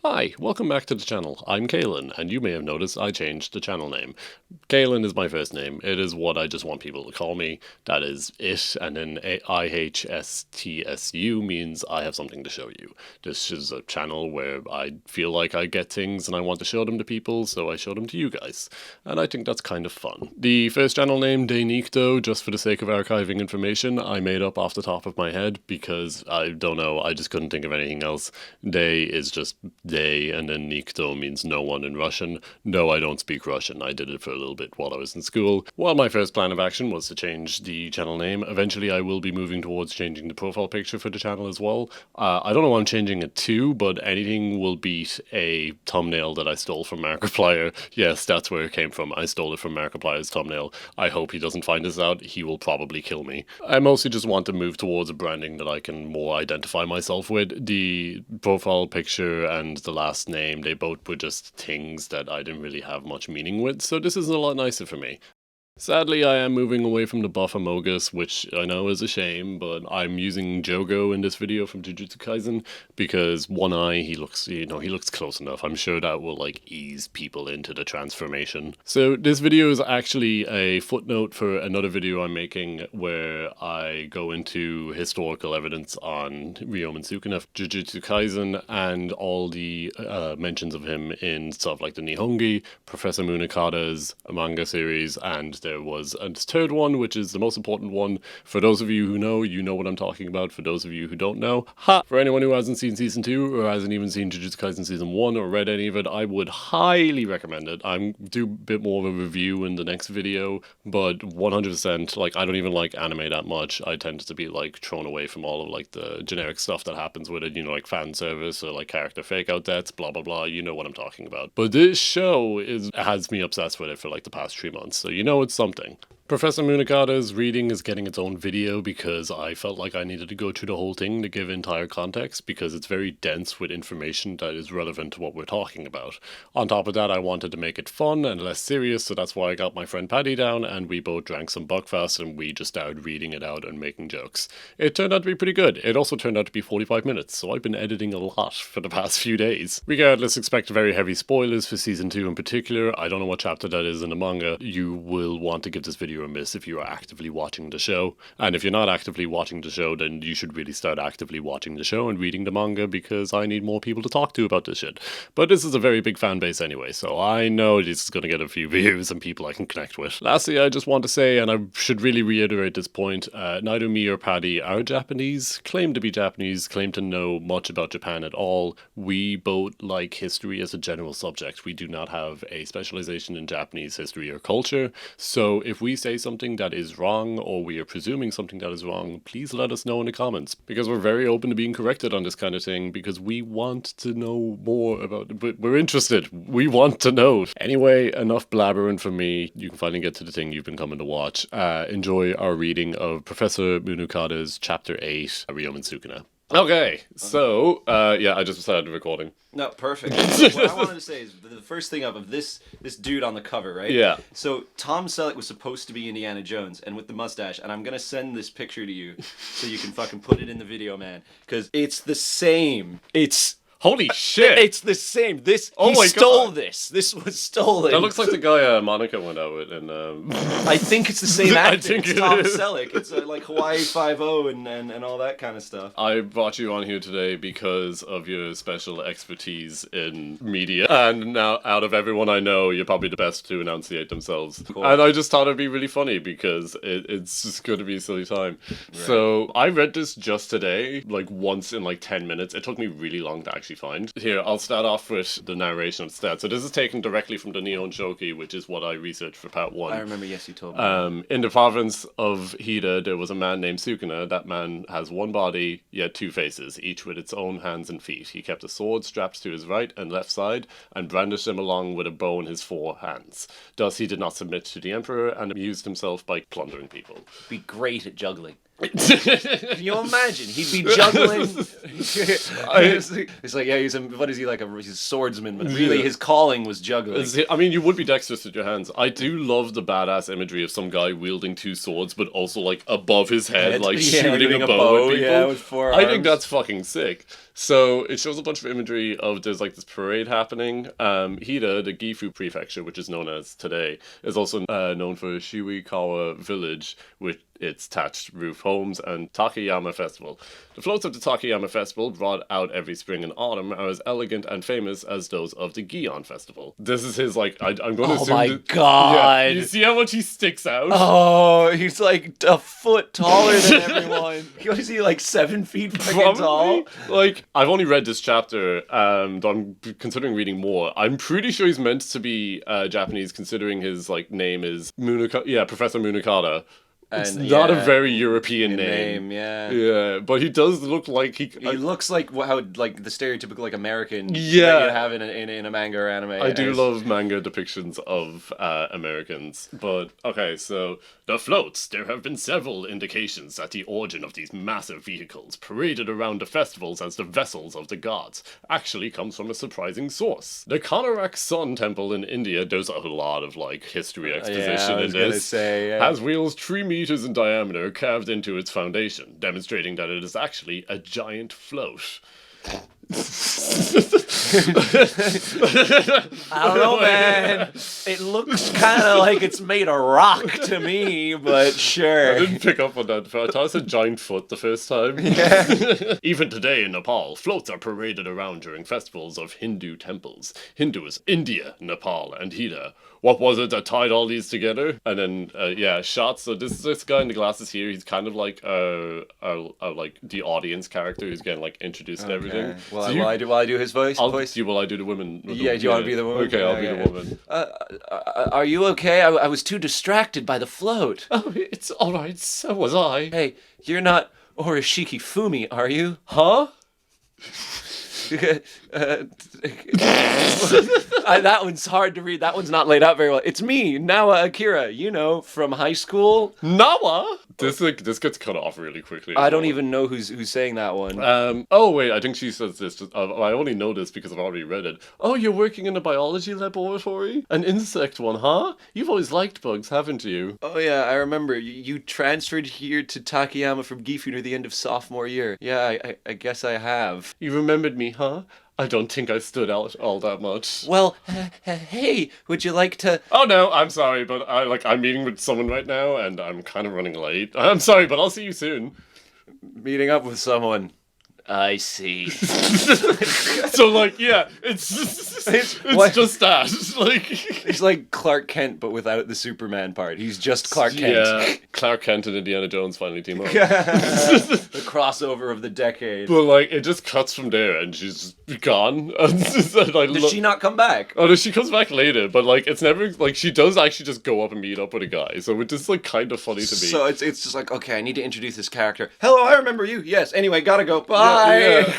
Hi, welcome back to the channel. I'm Kalen, and you may have noticed I changed the channel name. Kalen is my first name. It is what I just want people to call me. That is it, and then IHSTSU means I have something to show you. This is a channel where I feel like I get things and I want to show them to people, so I show them to you guys. And I think that's kind of fun. The first channel name, Dainikto, just for the sake of archiving information, I made up off the top of my head because I don't know, I just couldn't think of anything else. Day is just day, and then Nikto means no one in Russian. No, I don't speak Russian. I did it for a little bit while I was in school. Well, my first plan of action was to change the channel name. Eventually, I will be moving towards changing the profile picture for the channel as well. I don't know what I'm changing it to, but anything will beat a thumbnail that I stole from Markiplier. Yes, that's where it came from. I stole it from Markiplier's thumbnail. I hope he doesn't find this out. He will probably kill me. I mostly just want to move towards a branding that I can more identify myself with. The profile picture and the last name, they both were just things that I didn't really have much meaning with, so this is a lot nicer for me. Sadly, I am moving away from the buff Amogus, which I know is a shame, but I'm using Jogo in this video from Jujutsu Kaisen because One Eye, he looks close enough. I'm sure that will, ease people into the transformation. So this video is actually a footnote for another video I'm making where I go into historical evidence on Ryomen Sukuna, Jujutsu Kaisen, and all the mentions of him in stuff like the Nihongi, Professor Munakata's manga series, and there was a third one, which is the most important one. For those of you who know, you know what I'm talking about. For those of you who don't know, ha! For anyone who hasn't seen Season 2 or hasn't even seen Jujutsu Kaisen Season 1 or read any of it, I would highly recommend it. I'm do a bit more of a review in the next video, but 100%, I don't even like anime that much. I tend to be, thrown away from all of, the generic stuff that happens with it, fan service or, character fake-out deaths, blah, blah, blah. You know what I'm talking about. But this show has me obsessed with it for, the past 3 months, so you know it's something. Professor Munakata's reading is getting its own video because I felt like I needed to go through the whole thing to give entire context because it's very dense with information that is relevant to what we're talking about. On top of that, I wanted to make it fun and less serious, so that's why I got my friend Paddy down and we both drank some Buckfast and we just started reading it out and making jokes. It turned out to be pretty good. It also turned out to be 45 minutes, so I've been editing a lot for the past few days. Regardless, expect very heavy spoilers for Season 2 in particular. I don't know what chapter that is in the manga. You will want to give this video a miss if you are actively watching the show. And if you're not actively watching the show, then you should really start actively watching the show and reading the manga because I need more people to talk to about this shit. But this is a very big fan base anyway, so I know this is going to get a few views and people I can connect with. Lastly, I just want to say, and I should really reiterate this point, neither me or Paddy are Japanese, claim to be Japanese, claim to know much about Japan at all. We both like history as a general subject. We do not have a specialization in Japanese history or culture, so if we say something that is wrong or we are presuming something that is wrong, please let us know in the comments because we're very open to being corrected on this kind of thing because we want to know more about it. But we're interested. We want to know. Anyway, enough blabbering from me. You can finally get to the thing you've been coming to watch. Enjoy our reading of Professor Munakata's Chapter 8, Ryomen Sukuna. Okay, so, yeah, I just started recording. No, perfect. What I wanted to say is the first thing of this dude on the cover, right? Yeah. So Tom Selleck was supposed to be Indiana Jones, and with the mustache, and I'm gonna send this picture to you so you can fucking put it in the video, man, because it's the same. Holy shit! It's the same. He stole this. This was stolen. That looks like the guy Monica went out with, and I think it's the same actor. I think it's Tom Selleck. It's like Hawaii Five-0 and all that kind of stuff. I brought you on here today because of your special expertise in media, and now out of everyone I know, you're probably the best to enunciate themselves. And I just thought it'd be really funny because it's just going to be a silly time. Right. So I read this just today, once in 10 minutes. It took me really long to actually find. Here, I'll start off with the narration instead. So this is taken directly from the Nihon Shoki, which is what I researched for part 1. I remember, yes, you told me. In the province of Hida, there was a man named Sukuna. That man has one body, yet 2 faces, each with its own hands and feet. He kept a sword strapped to his right and left side, and brandished them along with a bow in his 4 hands. Thus he did not submit to the emperor, and amused himself by plundering people. Be great at juggling. Can you imagine? He'd be juggling. It's like, yeah, what is he like? He's a swordsman, but really his calling was juggling. I mean, you would be dexterous with your hands. I do love the badass imagery of some guy wielding 2 swords, but also like above his head, like shooting a bow at people. Yeah, with 4 I arms. think that's fucking sick. So it shows a bunch of imagery of there's like this parade happening. Hida, the Gifu prefecture, which is known as today, is also known for Shiwikawa village with its thatched roof homes and Takayama Festival. The floats of the Takayama Festival, brought out every spring and autumn, are as elegant and famous as those of the Gion Festival. This is his like. I'm going to assume. Oh my god! Yeah, you see how much he sticks out? Oh, he's like a foot taller than everyone. What is he, like 7 feet fucking tall? Like, I've only read this chapter, though I'm considering reading more. I'm pretty sure he's meant to be Japanese, considering his like name is Professor Munakata. It's not a very European name. Yeah, but he does look like he looks like how like the stereotypical like American that you have in a manga or anime. I do love manga depictions of Americans. But okay, so the floats. There have been several indications that the origin of these massive vehicles, paraded around the festivals as the vessels of the gods, actually comes from a surprising source. The Konarak Sun Temple in India, there's a lot of like history exposition in this, has wheels 3 meters in diameter carved into its foundation, demonstrating that it is actually a giant float. I don't know, man. It looks kind of like it's made of rock to me, but sure. I didn't pick up on that. I thought it was a giant foot the first time. Yeah. Even today in Nepal, floats are paraded around during festivals of Hindu temples. Hindu is India, Nepal, and Hida. What was it that tied all these together? And then, shots. So this guy in the glasses here, he's kind of like like the audience character who's getting like introduced to everything. Well, will I do his voice? Will I do the woman? Do you want to be the woman? Okay, I'll be the woman. Are you okay? I was too distracted by the float. Oh, it's all right. So was I. Hey, you're not Orishiki Fumi, are you? Huh? That one's hard to read. That one's not laid out very well. It's me, Nawa Akira, from high school. Nawa? This gets cut off really quickly. I don't even know who's saying that one. Oh wait, I think she says this. I only know this because I've already read it. Oh, you're working in a biology laboratory? An insect one, huh? You've always liked bugs, haven't you? Oh yeah, I remember. You transferred here to Takayama from Gifu near the end of sophomore year. Yeah, I guess I have. You remembered me, huh? I don't think I stood out all that much. Well, hey, would you like to... Oh no, I'm sorry, but I'm meeting with someone right now, and I'm kind of running late. I'm sorry, but I'll see you soon. Meeting up with someone. I see. So it's just that. He's like Clark Kent, but without the Superman part. He's just Clark Kent. Yeah, Clark Kent and Indiana Jones finally team up. The crossover of the decade. But it just cuts from there, and she's gone. Does she not come back? Oh no, she comes back later. But it's never she does actually just go up and meet up with a guy. So it's just kind of funny to me. So it's just like, okay, I need to introduce this character. Hello, I remember you. Yes. Anyway, gotta go. Bye. Yeah.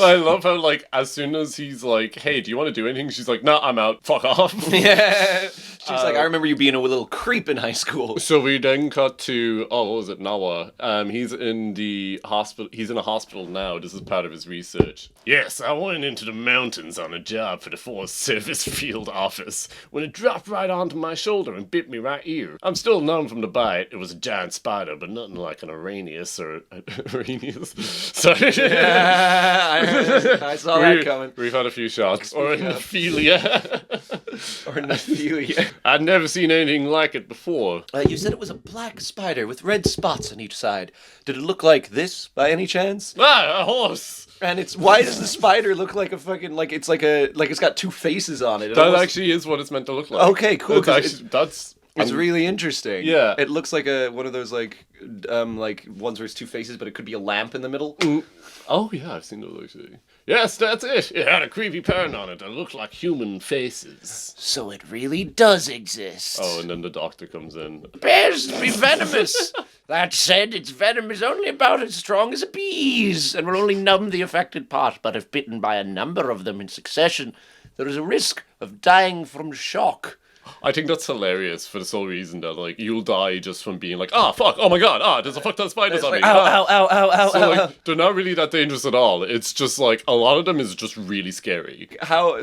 I love how as soon as he's like, hey, do you want to do anything? She's like, nah, I'm out. Fuck off. Yeah. She's like, I remember you being a little creep in high school. So we then cut to, what was it, Nawa. He's in the hospital. He's in a hospital now. This is part of his research. Yes, I went into the mountains on a job for the Forest Service field office when it dropped right onto my shoulder and bit me right ear. I'm still numb from the bite. It was a giant spider, but nothing like an Arrhenius or Arrhenius. Sorry. Yeah, I saw that coming. We've had a few shots. Or an Ophelia. Or an Ophelia. I'd never seen anything like it before. You said it was a black spider with red spots on each side. Did it look like this by any chance? Ah, a horse. And why does the spider look like a fucking it's got 2 faces on it? That actually is what it's meant to look like. Okay, cool. It's really interesting. Yeah. It looks like one of those ones where it's 2 faces, but it could be a lamp in the middle. Oh yeah, I've seen those actually. Yes, that's it. It had a creepy pattern on it that looked like human faces. So it really does exist. Oh, and then the doctor comes in. Bears be venomous. That said, its venom is only about as strong as a bee's and will only numb the affected part. But if bitten by a number of them in succession, there is a risk of dying from shock. I think that's hilarious for the sole reason that, like, you'll die just from being like, ah, fuck, oh my god, there's a fuck ton of spiders on me. Ow, ow, ow, ow, ow, So, ow, like, ow. they're not really that dangerous at all. It's just, like, a lot of them is just really scary.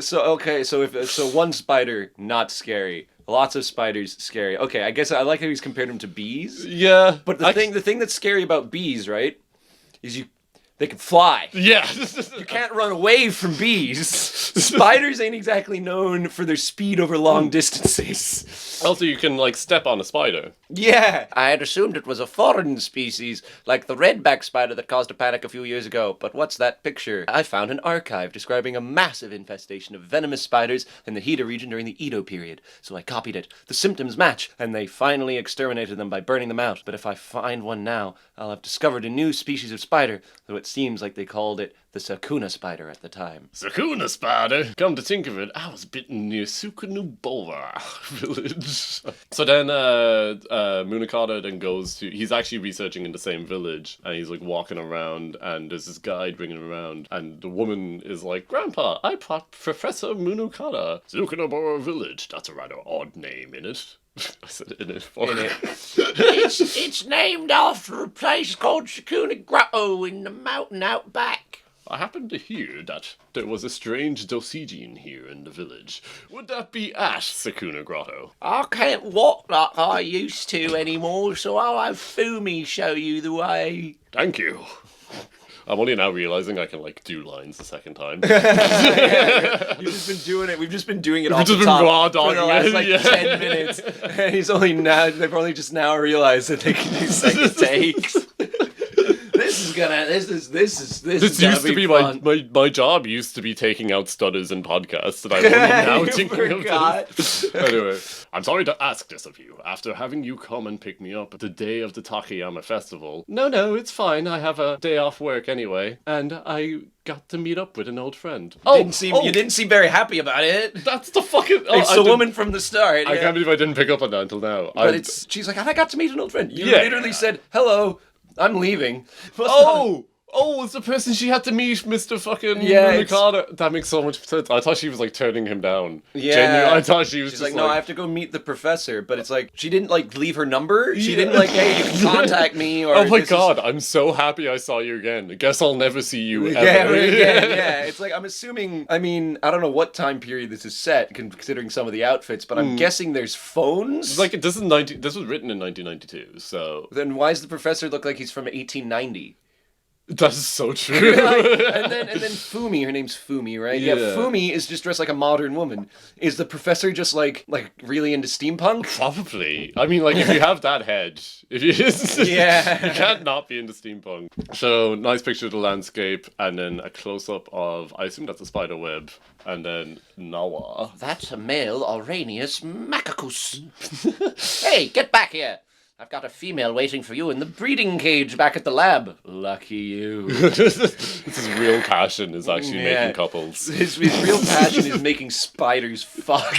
So one spider, not scary. Lots of spiders, scary. Okay, I guess I like how he's compared them to bees. Yeah. But the thing that's scary about bees, right, is they can fly. Yeah. You can't run away from bees. Spiders ain't exactly known for their speed over long distances. Also, you can, like, step on a spider. Yeah. I had assumed it was a foreign species, like the redback spider that caused a panic a few years ago. But what's that picture? I found an archive describing a massive infestation of venomous spiders in the Hida region during the Edo period. So I copied it. The symptoms match, and they finally exterminated them by burning them out. But if I find one now, I'll have discovered a new species of spider, though it seems like they called it the Sukuna spider at the time. Sukuna spider? Come to think of it, I was bitten near Sukunubova village. So then, Munakata then goes to... He's actually researching in the same village, and he's, like, walking around, and there's this guide bringing him around, and the woman is like, Grandpa, I brought Professor Munakata. Sukunubova village. That's a rather odd name, innit? I said in it. It's named after a place called Sukuna Grotto in the mountain out back. I happen to hear that there was a strange Dosojin here in the village. Would that be at Sukuna Grotto? I can't walk like I used to anymore, so I'll have Fumi show you the way. Thank you. I'm only now realizing I can, like, do lines a second time. You've just been doing it. We've just been doing it off the top for the last, like, 10 minutes. And they've only just now realized that they can do second takes. This used to be my job used to be taking out stutters in podcasts, and I'm only now thinking of this. Anyway, I'm sorry to ask this of you. After having you come and pick me up the day of the Takayama festival. No, it's fine. I have a day off work anyway, and I got to meet up with an old friend. You didn't seem very happy about it. That's the fucking... It's the woman from the start. I can't believe I didn't pick up on that until now. But she's like, I got to meet an old friend. You literally said, hello, I'm leaving. It's the person she had to meet, Mr. fucking Munakata. That makes so much sense. I thought she was, like, turning him down. Yeah. I thought she was She's like, no, I have to go meet the professor. But it's like, she didn't, like, leave her number. She didn't, like, hey, you can contact me. Or oh my god, I'm so happy I saw you again. I guess I'll never see you ever. Yeah. It's like, I'm assuming, I mean, I don't know what time period this is set, considering some of the outfits, but I'm guessing there's phones? It's like, this was written in 1992, so... Then why does the professor look like he's from 1890? That is so true. and then Fumi, her name's Fumi, right? Yeah. Fumi is just dressed like a modern woman. Is the professor just like really into steampunk? Probably. I mean, like, if you have that head, you can't not be into steampunk. So, nice picture of the landscape, and then a close-up of, I assume that's a spider web, and then Nawa. That's a male Auranius macacus. Hey, get back here! I've got a female waiting for you in the breeding cage back at the lab. Lucky you. His real passion is actually making couples. His real passion is making spiders fuck.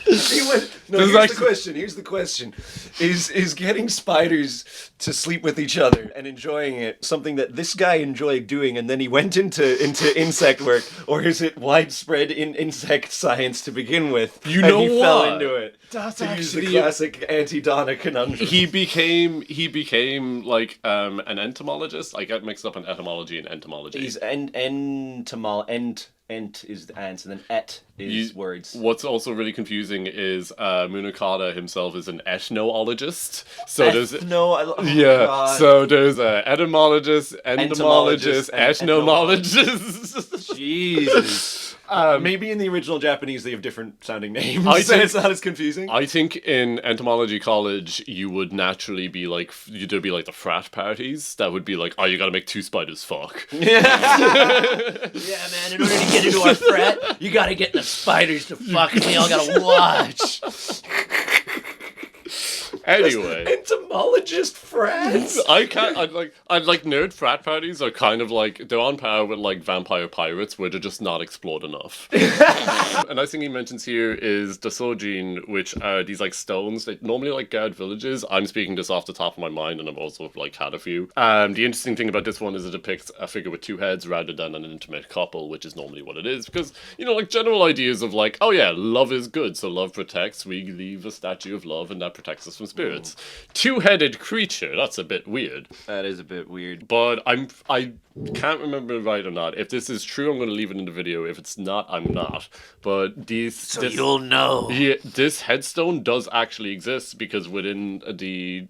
Here's the question. Is getting spiders to sleep with each other and enjoying it something that this guy enjoyed doing and then he went into insect work, or is it widespread in insect science to begin with? You know and he fell into it. That's actually the classic anti-Donna conundrum. He became like an entomologist. I get mixed up in etymology and entomology. He's Ent is the ants, and then et is words. What's also really confusing is Munakata himself is an ethnologist. So God. So there's a etymologist, entomologist, ethnomologist. Jesus. Maybe in the original Japanese they have different sounding names. It's not as confusing. I think in entomology college you would naturally be like, there'd be like the frat parties that would be like, oh, you gotta make two spiders fuck. Yeah, man, in order to get into our frat, you gotta get the spiders to fuck and we all gotta watch. Anyway. Entomologist friends. I'd like nerd frat parties are kind of like, they're on par with like vampire pirates where they're just not explored enough. A nice thing he mentions here is Dosojin, which are these like stones that normally like guard villages. I'm speaking this off the top of my mind, and I've also like had a few. The interesting thing about this one is it depicts a figure with two heads rather than an intimate couple, which is normally what it is, because, you know, like general ideas of like, oh yeah, love is good, so love protects, we leave a statue of love and that protects us from spirits. Two-headed creature, that's a bit weird. That is a bit weird. But I can't remember right or not. If this is true, I'm going to leave it in the video. If it's not, I'm not. But you'll know. Yeah, this headstone does actually exist because within the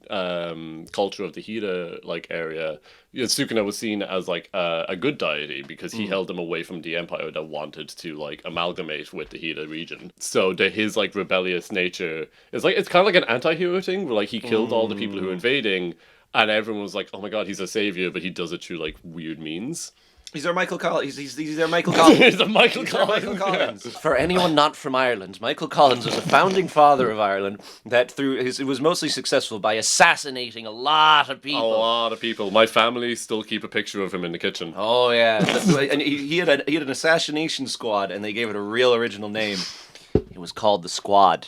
culture of the Hida like area, Sukuna was seen as like a good deity because he held them away from the empire that wanted to like amalgamate with the Hida region. So his like rebellious nature is like, it's kind of like an anti-hero thing where like he killed all the people who were invading. And everyone was like, oh my god, he's a savior, but he does it through, like, weird means. He's our Michael Collins. He's our Michael Collins. He's a Michael Collins. Yeah. For anyone not from Ireland, Michael Collins was a founding father of Ireland that it was mostly successful by assassinating a lot of people. A lot of people. My family still keep a picture of him in the kitchen. Oh, yeah. And he had an assassination squad, and they gave it a real original name. It was called the Squad.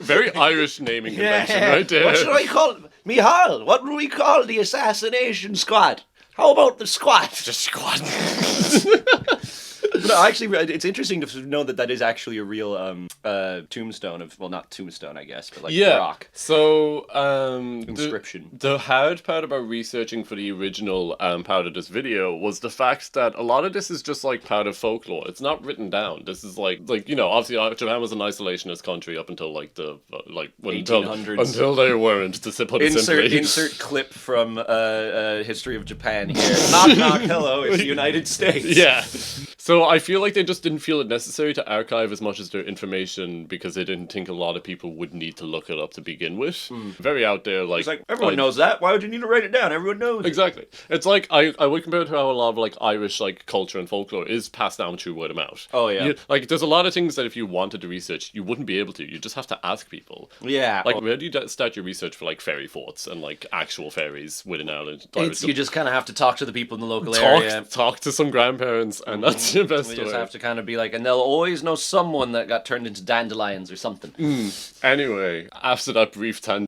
Very Irish naming convention right there. What should I call it? Mihal, what would we call the assassination squad? How about the squad? The Squad. No, actually, it's interesting to know that is actually a real tombstone of, well, not tombstone, I guess, but like rock. So, inscription. The hard part about researching for the original part of this video was the fact that a lot of this is just like part of folklore. It's not written down. This is like you know, obviously Japan was an isolationist country up until like the when 1800s. Until they weren't. To put it simply. Insert clip from History of Japan here. Knock knock. Hello, it's the United States. Yeah. So I feel like they just didn't feel it necessary to archive as much as their information because they didn't think a lot of people would need to look it up to begin with. Very out there, like... It's like, everyone knows that. Why would you need to write it down? Everyone knows. Exactly. It's like, I would compare it to how a lot of, like, Irish, like, culture and folklore is passed down through word of mouth. Oh, yeah. Like, there's a lot of things that if you wanted to research, you wouldn't be able to. You just have to ask people. Yeah. Like, where do you start your research for, like, fairy forts and, like, actual fairies within Ireland? You just kind of have to talk to the people in the local area. Talk to some grandparents, and that's your best way. You just have to kind of be like, and they'll always know someone that got turned into dandelions or something. Anyway, after that brief tangent.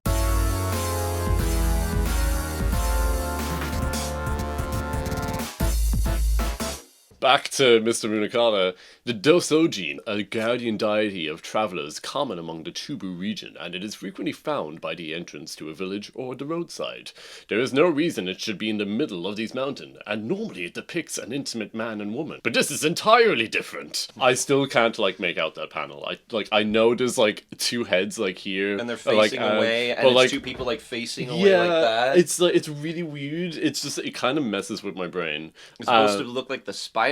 Back to Mr. Munakata, the Dosojin, a guardian deity of travelers common among the Chubu region, and it is frequently found by the entrance to a village or the roadside. There is no reason it should be in the middle of these mountains, and normally it depicts an intimate man and woman. But this is entirely different. I still can't, like, make out that panel. I know there's, like, two heads, like, here. And they're facing away, and it's like, two people, like, facing away like that. It's really weird. It's just, it kind of messes with my brain. It's supposed to look like the spider?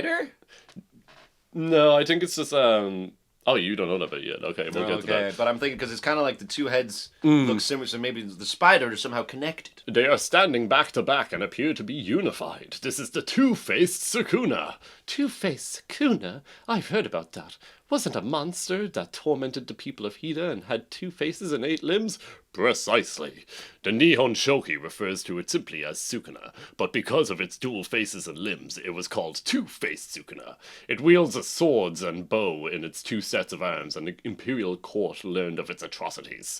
No, I think it's just, oh, you don't know that bit yet. Okay, we'll get to that. But I'm thinking, because it's kind of like the two heads look similar, so maybe the spider is somehow connected. They are standing back to back and appear to be unified. This is the two-faced Sukuna. Two-faced Sukuna? I've heard about that. Wasn't a monster that tormented the people of Hida and had 2 faces and 8 limbs? Precisely. The Nihon Shoki refers to it simply as Sukuna, but because of its dual faces and limbs, it was called Two-Faced Sukuna. It wields a swords and bow in its 2 sets of arms, and the imperial court learned of its atrocities.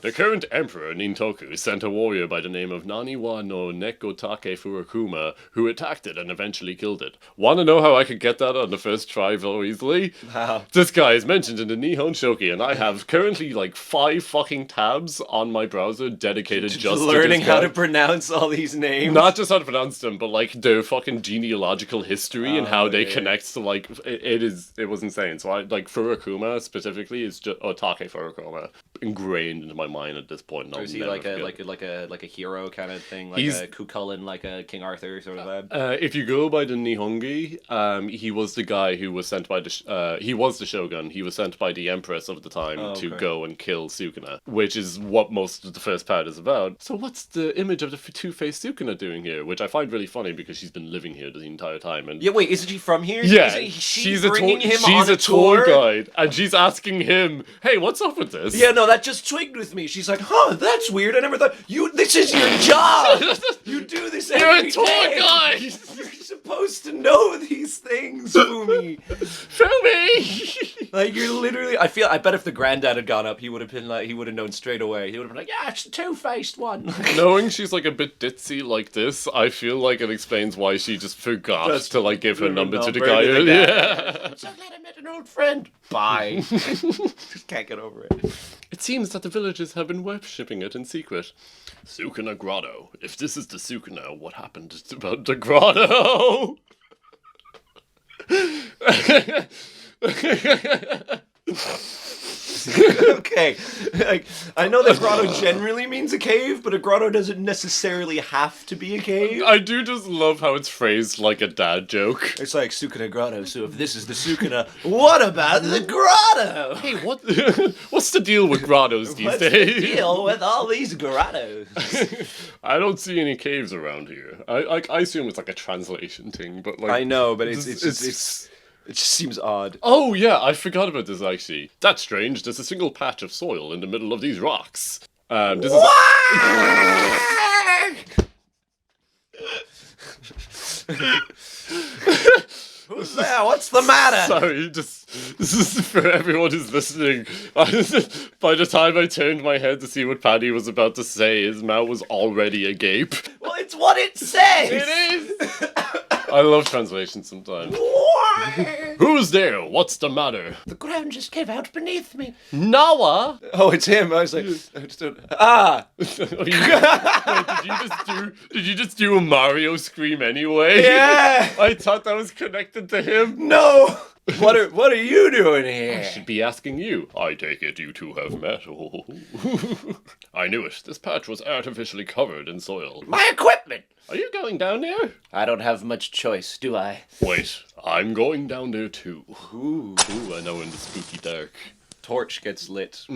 The current emperor, Nintoku, sent a warrior by the name of Naniwa no Nekotake Furakuma, who attacked it and eventually killed it. Want to know how I could get that on the first try very easily? How? This guy is mentioned in the Nihon Shoki, and I have currently like 5 fucking tabs on my browser dedicated just to learning how to pronounce all these names. Not just how to pronounce them, but like their fucking genealogical history and how they connect to like it was insane. So I like Furakuma specifically is just Take Furakuma ingrained into my mind at this point. Or is he like a hero kind of thing, like a Cuchulainn, like a King Arthur sort of vibe? If you go by the Nihongi, he was the guy who was sent by the he was the Shogun. He was sent by the Empress of the time to go and kill Sukuna, which is what most of the first part is about. So what's the image of the two-faced Sukuna doing here? Which I find really funny because she's been living here the entire time. And yeah, wait, isn't she from here? yeah, She's bringing him she's on a tour guide, and she's asking him, "Hey, what's up with this?" Yeah, no, that just twigged with me. She's like, "Huh, that's weird. I never thought this is your job. You do this every You're a tour day. guide. You're supposed to know these things, Fumi. Fumi. Like you're literally. I bet if the granddad had gone up, he would have been like, he would have known straight away. He would have been like, "Yeah, it's the two-faced one." Knowing she's like a bit ditzy like this, I feel like it explains why she just forgot to like give her number to the guy. Yeah. So glad I met an old friend. Bye. Just can't get over it. It seems that the villagers have been worshipping it in secret. Sukuna Grotto. If this is the Sukuna, what happened about the grotto? Okay, like I know that grotto generally means a cave, but a grotto doesn't necessarily have to be a cave. I do just love how it's phrased like a dad joke. It's like Sukuna Grotto, so if this is the Sukuna, what about the grotto? Hey, what's the deal with grottos these What's days? the deal with all these grottos? I don't see any caves around here. I assume it's like a translation thing, but like I know, but it just seems odd. Oh yeah, I forgot about this actually. That's strange. There's a single patch of soil in the middle of these rocks. This is. Who's there? What's the matter? Sorry, this is for everyone who's listening. By the time I turned my head to see what Paddy was about to say, his mouth was already agape. Well, it's what it says. It is. I love translations sometimes. Who's there? What's the matter? The ground just gave out beneath me. Nawa? Oh, it's him. I was like, Did you just do a Mario scream anyway? Yeah. I thought that was connected to him. No. What are you doing here? I should be asking you. I take it you two have met. Oh. I knew it. This patch was artificially covered in soil. My equipment. Are you going down there? I don't have much choice, do I? Wait, I'm going down there too. Ooh. I know in the spooky dark. Torch gets lit.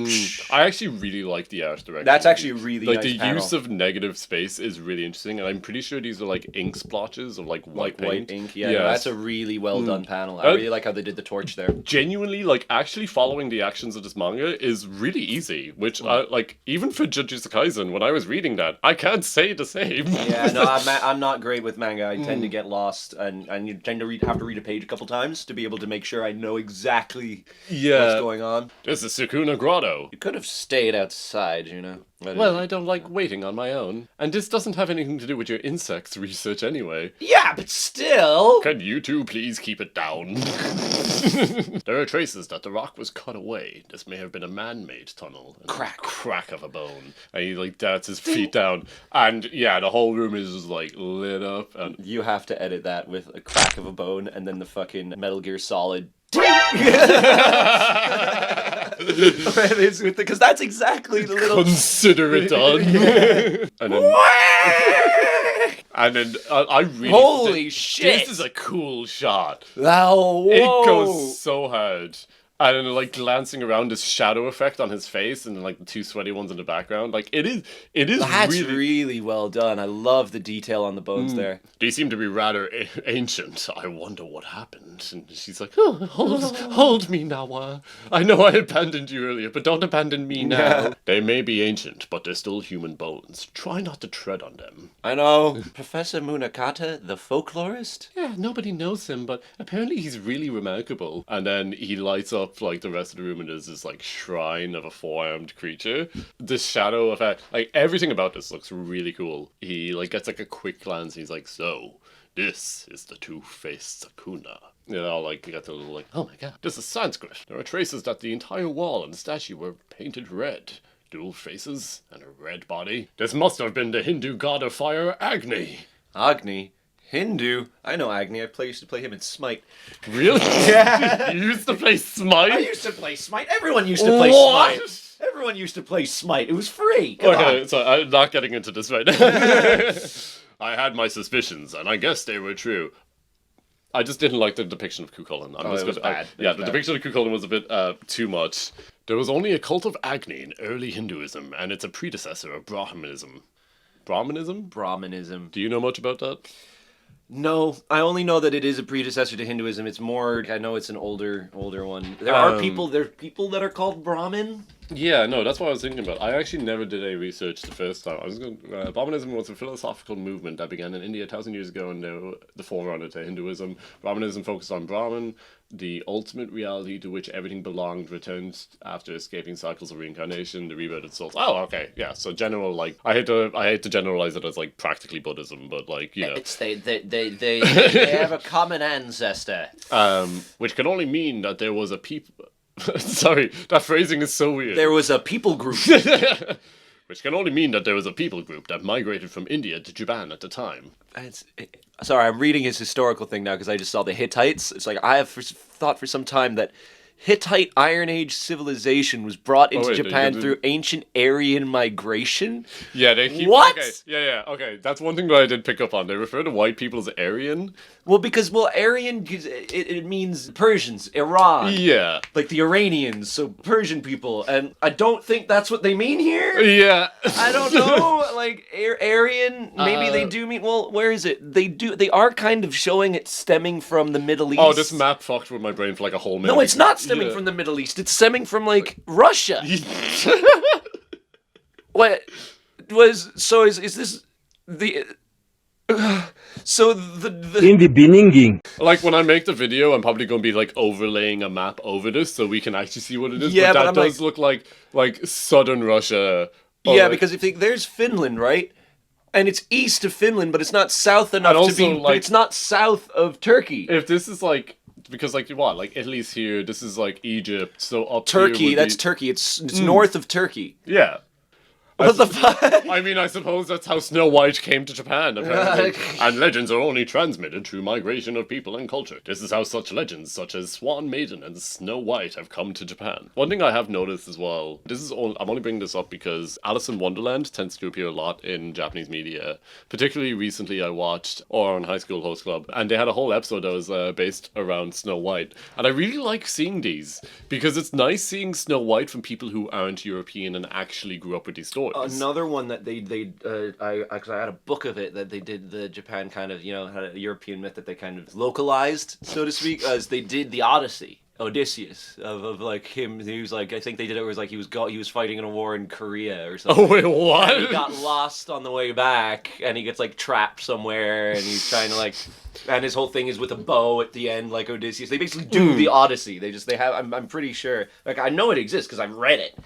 I actually really like the art direction. That's actually a really like nice the panel. use of negative space is really interesting, and I'm pretty sure these are like ink splotches of like white paint. White ink, yeah. No, that's a really well done panel. I really like how they did the torch there. Genuinely, like actually following the actions of this manga is really easy. Which, like, even for Jujutsu Kaisen, when I was reading that, I can't say the same. Yeah, no, I'm not great with manga. I tend to get lost, and you tend to have to read a page a couple times to be able to make sure I know exactly what's going on. This is Sukuna Grotto. You could have stayed outside, you know. Well, I don't like waiting on my own. And this doesn't have anything to do with your insects research anyway. Yeah, but still. Can you two please keep it down? There are traces that the rock was cut away. This may have been a man-made tunnel. Crack of a bone. And he like darts his feet down. And yeah, the whole room is just like lit up. And you have to edit that with a crack of a bone and then the fucking Metal Gear Solid. Because that's exactly the little. Consider it done. and then I really. Holy shit! This is a cool shot. Oh, whoa. It goes so hard. And then, like, glancing around, this shadow effect on his face, and like the two sweaty ones in the background, like it is. That's really well done. I love the detail on the bones there. They seem to be rather ancient. I wonder what happened. And she's like, "Oh, hold me, Nawa. I know I abandoned you earlier, but don't abandon me now." Yeah. They may be ancient, but they're still human bones. Try not to tread on them. I know. Professor Munakata, the folklorist. Yeah, nobody knows him, but apparently he's really remarkable. And then he lights up like the rest of the room, and there's this like shrine of a four-armed creature. The shadow effect, like everything about this looks really cool. He like gets like a quick glance, and he's like, "So, this is the two-faced Sukuna." You know, like you got the little like, "Oh my god, this is Sanskrit." There are traces that the entire wall and statue were painted red. Dual faces and a red body. This must have been the Hindu god of fire, Agni. Agni? Hindu? I know Agni. I used to play him in Smite. Really? Yeah. You used to play Smite? I used to play Smite. Everyone used to play Smite. Everyone used to play Smite. It was free. Come on. So I'm not getting into this right now. I had my suspicions, and I guess they were true. I just didn't like the depiction of Kukulkan. It was bad. The depiction of Kukulkan was a bit too much. There was only a cult of Agni in early Hinduism, and it's a predecessor of Brahmanism. Brahmanism. Do you know much about that? No, I only know that it is a predecessor to Hinduism. It's more, I know it's an older one. There are people that are called Brahmin. Yeah, no, that's what I was thinking about. I actually never did any research the first time. Brahmanism was a philosophical movement that began in India 1,000 years ago, and the forerunner to Hinduism. Brahmanism focused on Brahman, the ultimate reality to which everything belonged, returns after escaping cycles of reincarnation, the rebirth of souls. Oh, okay, yeah. So general, like, I hate to generalize it as like practically Buddhism, but like, you know, It's they have a common ancestor. Which can only mean that there was a people. Sorry, that phrasing is so weird. There was a people group. Which can only mean that there was a people group that migrated from India to Japan at the time. Sorry, I'm reading his historical thing now because I just saw the Hittites. It's like I have thought for some time that Hittite Iron Age civilization was brought into Japan through ancient Aryan migration. Yeah, they keep... What? Okay, okay. That's one thing that I did pick up on. They refer to white people as Aryan. Well, because, Aryan, it means Persians, Iran. Yeah. Like the Iranians, so Persian people. And I don't think that's what they mean here. Yeah. I don't know. Like, Aryan, maybe they do mean... Well, where is it? They are kind of showing it stemming from the Middle East. Oh, this map fucked with my brain for like a whole minute. No, it's not stemming from the Middle East. It's stemming from, like, Russia. What was... So is this... the... So the in the beginning, like when I make the video, I'm probably going to be like overlaying a map over this so we can actually see what it is. Yeah, but that but does look like southern Russia. Yeah, because if there's Finland, right? And it's east of Finland, but it's not south enough also, to be. like, It's not south of Turkey. If this is like, because like what, like Italy's here, this is like Egypt, so up Turkey, here that's Turkey. It's north of Turkey. Yeah. What the fuck? I mean, I suppose that's how Snow White came to Japan, apparently. And legends are only transmitted through migration of people and culture. This is how such legends, such as Swan Maiden and Snow White, have come to Japan. One thing I have noticed as well, I'm only bringing this up because Alice in Wonderland tends to appear a lot in Japanese media. Particularly recently I watched Ouran High School Host Club, and they had a whole episode that was based around Snow White. And I really like seeing these, because it's nice seeing Snow White from people who aren't European and actually grew up with these stories. Another one that I had a book of it that they did the Japan kind of, had a European myth that they kind of localized, so to speak, as they did the Odyssey. Odysseus of like him. He was like, I think they did it was like he was fighting in a war in Korea or something. Oh wait, what? And he got lost on the way back, and he gets like trapped somewhere, and he's trying to like, and his whole thing is with a bow at the end, like Odysseus. They basically do the Odyssey. They have. I'm pretty sure. Like I know it exists because I've read it.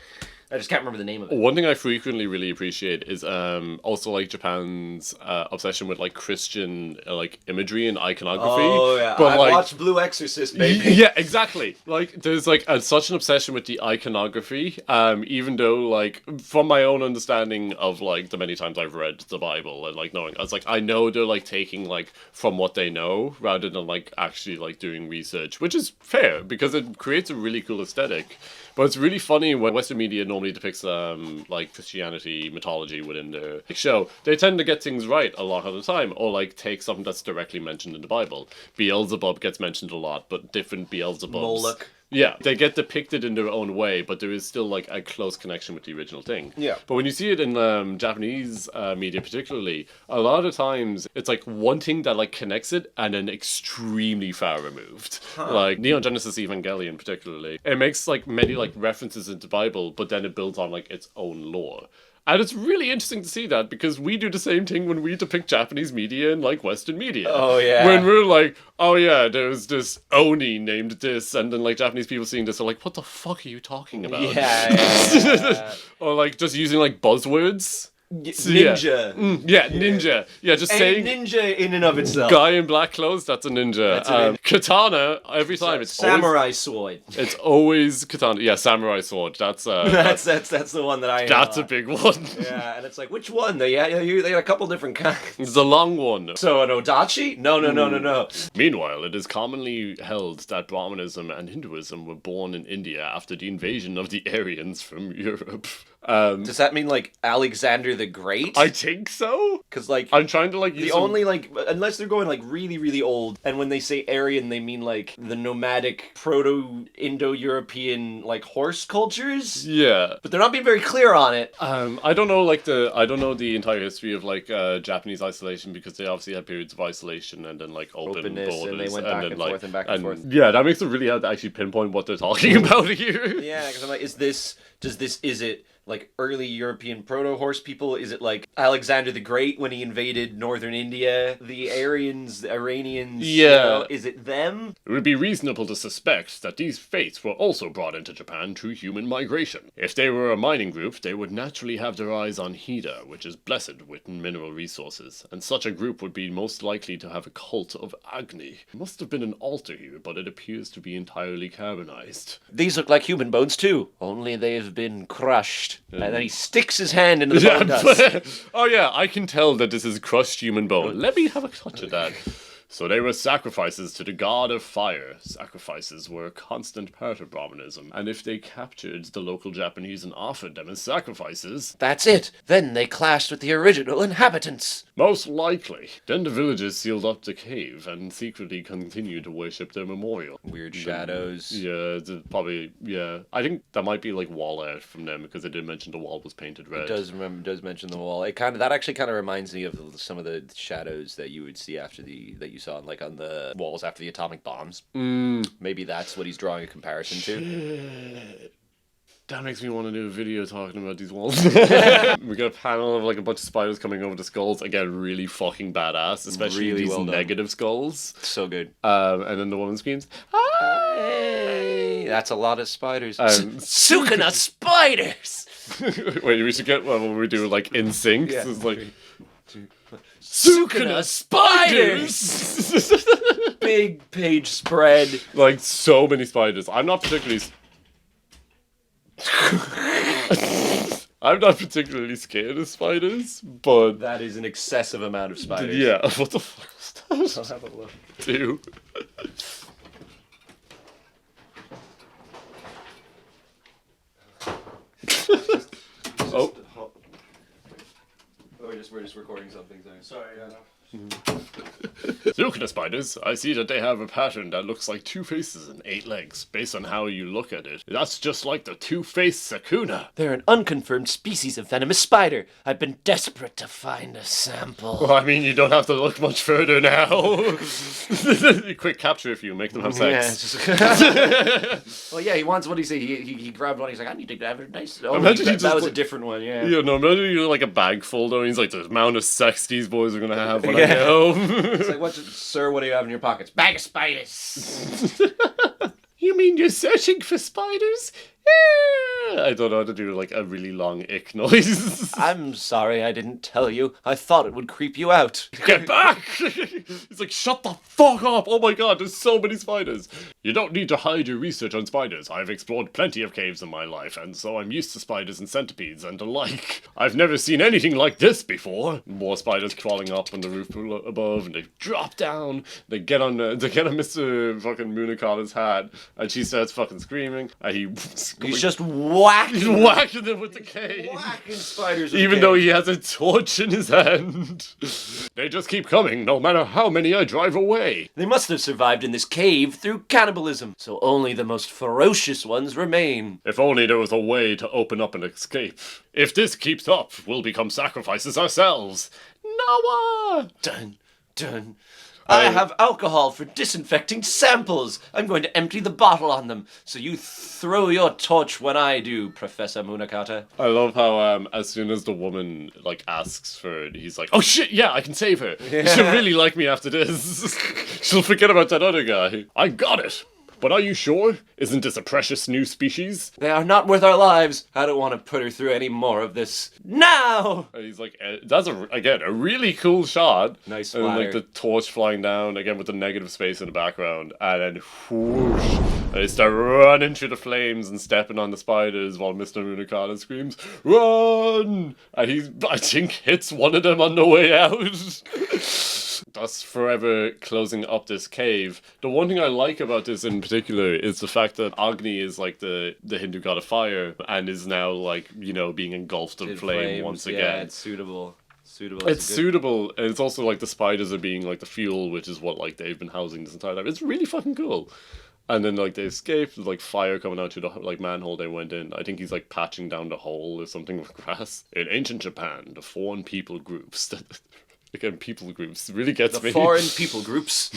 I just can't remember the name of it. One thing I frequently really appreciate is also like Japan's obsession with like Christian like imagery and iconography. Oh yeah, but I watched Blue Exorcist, baby. Yeah, exactly. Like there's like such an obsession with the iconography. Even though like from my own understanding of like the many times I've read the Bible and like knowing, I know they're like taking like from what they know rather than like actually like doing research, which is fair because it creates a really cool aesthetic. But it's really funny when Western media normally depicts like Christianity mythology within their show. They tend to get things right a lot of the time, or like take something that's directly mentioned in the Bible. Beelzebub gets mentioned a lot, but different Beelzebubs. Moloch. Yeah, they get depicted in their own way, but there is still like a close connection with the original thing. Yeah. But when you see it in Japanese media particularly, a lot of times it's like one thing that like connects it and then extremely far removed. Like Neon Genesis Evangelion particularly. It makes like many like references into Bible, but then it builds on like its own lore. And it's really interesting to see that because we do the same thing when we depict Japanese media and like Western media. Oh yeah. When we're like, oh yeah, there's this Oni named this, and then like Japanese people seeing this are like, what the fuck are you talking about? Yeah. Or like just using like buzzwords. Ninja. Yeah, ninja. Yeah, just saying ninja in and of itself. guy in black clothes, that's a ninja. Katana, every time it's samurai sword. It's always katana. Yeah, samurai sword. That's that's the one that I know. That's a big one. Yeah, and it's like, which one? They got a couple different kinds. It's the long one. So an odachi? No. Meanwhile, it is commonly held that Brahmanism and Hinduism were born in India after the invasion of the Aryans from Europe. Does that mean, like, Alexander the Great? I think so. Because, like, I'm trying to, like, use the only, like, unless they're going, like, really, really old, and when they say Aryan, they mean, like, the nomadic proto-Indo-European, like, horse cultures? Yeah. But they're not being very clear on it. I don't know, like, I don't know the entire history of, like, Japanese isolation, because they obviously had periods of isolation and then, like, Openness, borders. and they went back and forth and back and forth. Yeah, that makes it really hard to actually pinpoint what they're talking about here. Yeah, because I'm like, is it like early European proto-horse people? Is it like Alexander the Great when he invaded northern India? The Aryans, the Iranians? Yeah. You know, is it them? It would be reasonable to suspect that these faiths were also brought into Japan through human migration. If they were a mining group, they would naturally have their eyes on Hida, which is blessed with mineral resources, and such a group would be most likely to have a cult of Agni. There must have been an altar here, but it appears to be entirely carbonized. These look like human bones too, only they've been crushed. And then he sticks his hand into the bone dust. Oh yeah, I can tell that this is crushed human bone. Let me have a touch of that. So they were sacrifices to the god of fire. Sacrifices were a constant part of Brahmanism, and if they captured the local Japanese and offered them as sacrifices... That's it! Then they clashed with the original inhabitants! Most likely. Then the villagers sealed up the cave and secretly continued to worship their memorial. Weird shadows. Yeah, probably, yeah. I think that might be like wall art from them, because they did mention the wall was painted red. Does mention the wall. That actually kind of reminds me of some of the shadows that you would see that you saw like on the walls after the atomic bombs. Maybe that's what he's drawing a comparison to. That makes me want to do a video talking about these walls. We got a panel of like a bunch of spiders coming over the skulls. Again, really fucking badass, especially really these well done. negative skulls. So good. And then the woman screams, "Hey!" That's a lot of spiders. Sukuna spiders! Wait, we should get when we do like in sync. Yeah. It's like Sukuna spiders! Big page spread. Like so many spiders. I'm not particularly scared of spiders, but That is an excessive amount of spiders. yeah, what the fuck was that? I'll have a look. Dude. Oh. We're just recording something. Sorry, Sukuna spiders, I see that they have a pattern that looks like two faces and 8 legs, based on how you look at it. That's just like the two-faced Sukuna. They're an unconfirmed species of venomous spider. I've been desperate to find a sample. Well, I mean, you don't have to look much further now. Quick capture if you make them have sex. Well, yeah, he wants, what did he say? He grabbed one, he's like, I need to have a nice... Oh, Imagine he that just was a like- different one, yeah. Yeah, no, imagine you like a bag full though, and he's like, the amount of sex these boys are gonna have when I get home. It's like, sir, what do you have in your pockets? Bag of spiders! You mean you're searching for spiders? I don't know how to do like a really long ick noise. I'm sorry I didn't tell you. I thought it would creep you out. Get back! He's like, shut the fuck up! Oh my god, there's so many spiders. You don't need to hide your research on spiders. I've explored plenty of caves in my life, and so I'm used to spiders and centipedes and the like. I've never seen anything like this before. More spiders crawling up on the roof above, and they drop down. They get on Mr. fucking Munakata's hat, and she starts fucking screaming, and He's just whacking. He's whacking them with the cane. Whacking spiders with Even the though cane. he has a torch in his hand. They just keep coming, no matter how many I drive away. They must have survived in this cave through cannibalism, so only the most ferocious ones remain. If only there was a way to open up and escape. If this keeps up, we'll become sacrifices ourselves. Noah! Dun, dun. I have alcohol for disinfecting samples. I'm going to empty the bottle on them, so you throw your torch when I do, Professor Munakata. I love how as soon as the woman like asks for it, he's like, oh shit, yeah, I can save her. She'll really like me after this. She'll forget about that other guy. I got it. But are you sure? Isn't this a precious new species? They are not worth our lives. I don't want to put her through any more of this. Now! And he's like, that's a really cool shot. Nice And then, like splatter. the torch flying down, again with the negative space in the background. And then whoosh. And they start running through the flames and stepping on the spiders while Mr. Munakata screams, run! And he, I think, hits one of them on the way out. Thus forever closing up this cave. The one thing I like about this in particular is the fact that Agni is like the Hindu god of fire and is now like, you know, being engulfed in flame once again. Yeah, it's suitable. It's suitable, and it's also like the spiders are being like the fuel, which is what like they've been housing this entire time. It's really fucking cool. And then like they escape, there's like fire coming out through the like manhole they went in. I think he's like patching down the hole or something with grass. In ancient Japan, the foreign people groups again, people groups really gets me. The foreign people groups.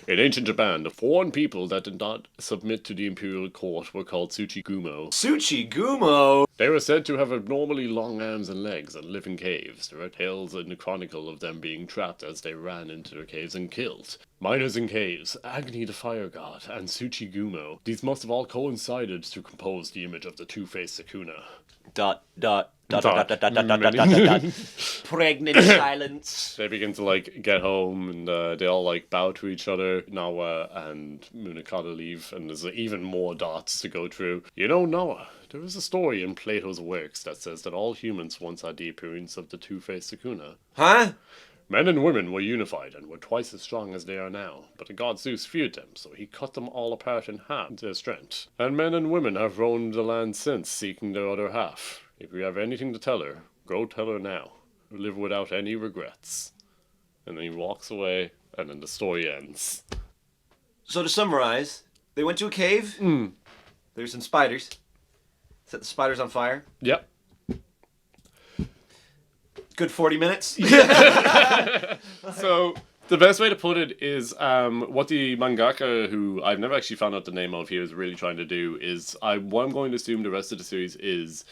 In ancient Japan, the foreign people that did not submit to the imperial court were called Tsuchigumo. Tsuchigumo? They were said to have abnormally long arms and legs and live in caves. There are tales in the chronicle of them being trapped as they ran into the caves and killed. Miners in caves, Agni the fire god, and Tsuchigumo. These must have all coincided to compose the image of the two-faced Sukuna. Pregnant silence. They begin to like get home and they all like bow to each other. Nawa and Munakata leave, and there's even more dots to go through. You know, Nawa, there is a story in Plato's works that says that all humans once had the appearance of the two-faced Sukuna. Huh? Men and women were unified and were twice as strong as they are now, but the god Zeus feared them, so he cut them all apart in half their strength. And men and women have roamed the land since, seeking their other half. If you have anything to tell her, go tell her now. Live without any regrets. And then he walks away, and then the story ends. So to summarize, they went to a cave. There's some spiders. Set the spiders on fire. Yep. Good 40 minutes. So the best way to put it is what the mangaka, who I've never actually found out the name of here, is really trying to do is what I'm going to assume the rest of the series is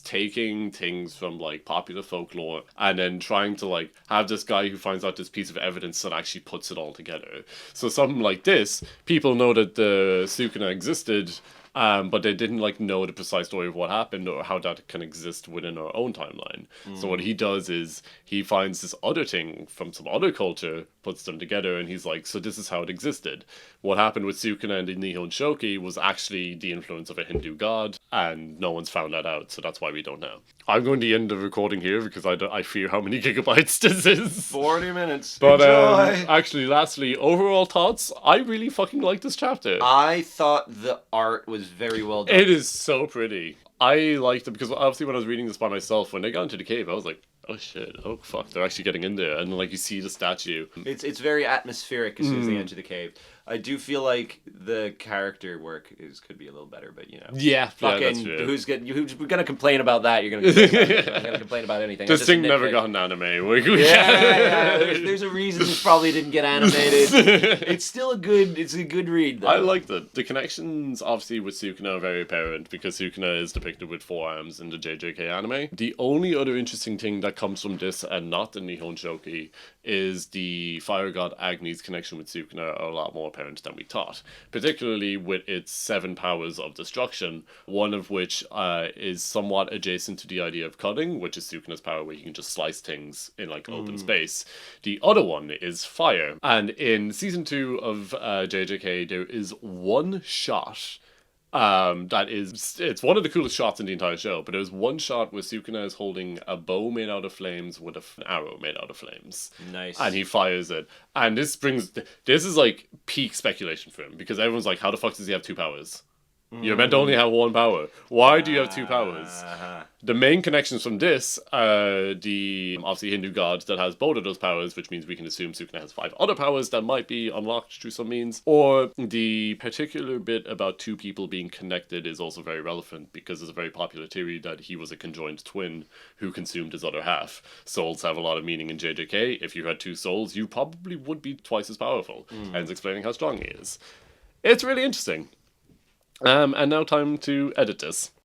taking things from like popular folklore and then trying to like have this guy who finds out this piece of evidence and actually puts it all together. So something like this, people know that the Sukuna existed, but they didn't like know the precise story of what happened or how that can exist within our own timeline. So what he does is he finds this other thing from some other culture, puts them together, and he's like, so this is how it existed. What happened with Sukuna and the Nihon Shoki was actually the influence of a Hindu god, and no one's found that out, so that's why we don't know. I'm going to end the recording here because I fear how many gigabytes this is. 40 minutes. But Enjoy. actually, lastly, overall thoughts, I really fucking like this chapter. I thought the art was very well done. It is so pretty. I liked it because obviously when I was reading this by myself, when they got into the cave, I was like, oh shit, oh fuck, they're actually getting in there. And like you see the statue. It's very atmospheric as soon as they enter the cave. I do feel like the character work could be a little better, but you know. Yeah, fucking, that's true. who's gonna complain about that? You're gonna complain about it. I'm gonna complain about anything. This thing never got an anime. Yeah. There's a reason this probably didn't get animated. It's still a good read though. I liked it. The connections obviously with Sukuna are very apparent because Sukuna is depicted with 4 arms in the JJK anime. The only other interesting thing that comes from this and not the Nihon Shoki is the fire god Agni's connection with Sukuna are a lot more apparent than we thought, particularly with its 7 powers of destruction, one of which is somewhat adjacent to the idea of cutting, which is Sukuna's power where he can just slice things in like open space. The other one is fire, and in season 2 of JJK there is one shot it's one of the coolest shots in the entire show, but there's one shot where Sukuna is holding a bow made out of flames with an arrow made out of flames. Nice. And he fires it. And this is like peak speculation for him, because everyone's like, how the fuck does he have 2 powers? You're meant to only have 1 power. Why do you have 2 powers? The main connections from this are the obviously Hindu god that has both of those powers, which means we can assume Sukuna has 5 other powers that might be unlocked through some means. Or the particular bit about 2 people being connected is also very relevant because there's a very popular theory that he was a conjoined twin who consumed his other half. Souls have a lot of meaning in JJK. If you had 2 souls, you probably would be twice as powerful. Hence explaining how strong he is. It's really interesting. And now time to edit this.